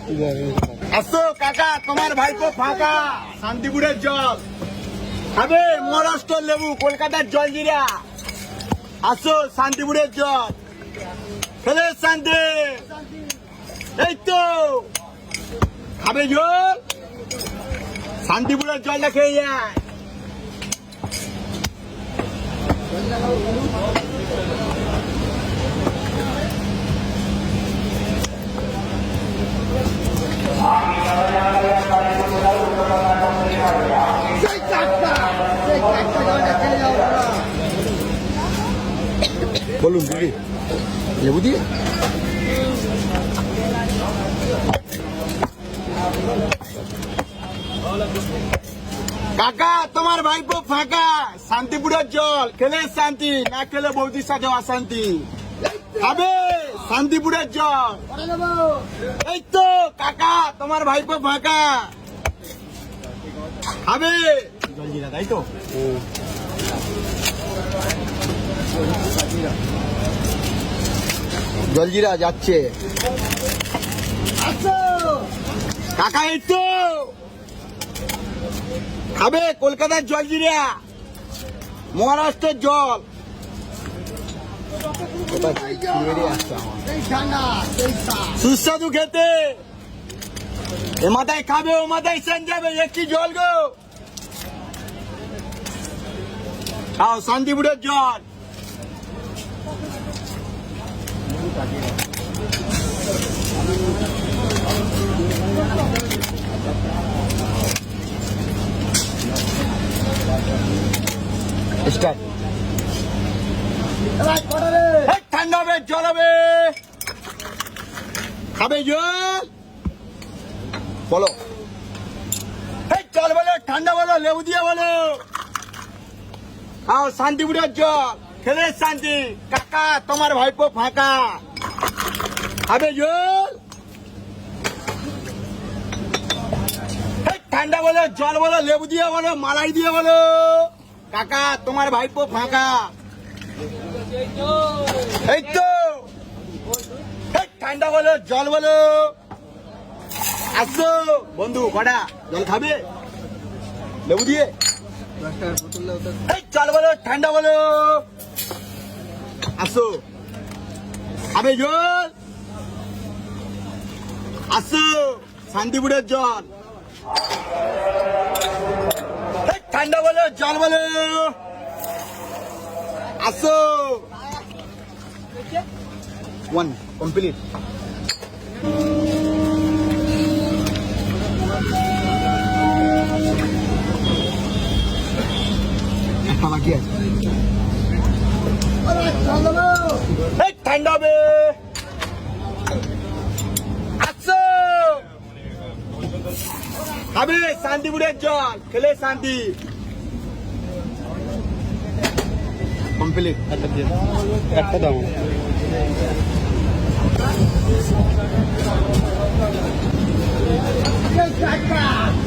আসো কাকা, তোমার ভাইপো ফাঁকা। শান্তিপুরের জল খাবে, মহারাষ্ট্র লেবু, কলকাতার জলজিরা। আসো শান্তিপুরের জল খেলে শান্তি। এই তো খাবে জল, শান্তিপুরের জলটা খেয়ে যায়। বলুন দিদি, লেবু দিয়ে কাকা, তোমার ভাইপো ফাঁকা। শান্তিপুরের জল খেলে শান্তি, না খেলে বৌদির সাথে অশান্তি। খাবে শান্তিপুরের জল। এই তো কাকা, তোমার ভাইপো ফাঁকা। খাবে জলজিরা, তাই তো? জলজিরা যাচ্ছে কাকা। এই তো খাবে কলকাতার জলজিরা, মহারাষ্ট্রের জল। সুস্বাদু খেতে, এ মাথায় খাবে, ও মাথায় সেন যাবে। একটি জল গো, খাও শান্তিপুরের জল। ঠান্ডা হবে, জল হবে। খাবে জল, বলো জল বলো, ঠান্ডা বলো, লেবু দিয়ে বলো। খাও শান্তিপুরের জল খেলে শান্তি। কাকা, তোমার ভাইপো ফাঁকা। খাবে জল, ঠান্ডা বলো, জল বলো, লেবু দিয়ে বলো, মালাই দিয়ে বলো। কাকা, তোমার ভাইপো ফাঁকা। এই তো ঠান্ডা বলো, জল বলো। আসো বন্ধু, কটা জল খাবে লেবু দিয়ে? জল বলো, ঠান্ডা বলো। আসো খাবে জল। আসো শান্তিপুরের জল। ঠান্ডা বলো, জল বলো। আসো। 1 কমপ্লিট। একটা বাকি আছে। ঠান্ডা হবে। আসো খাবে শান্তিপুরের জল খেলে শান্তি। কমপ্লিট। একটা দাও।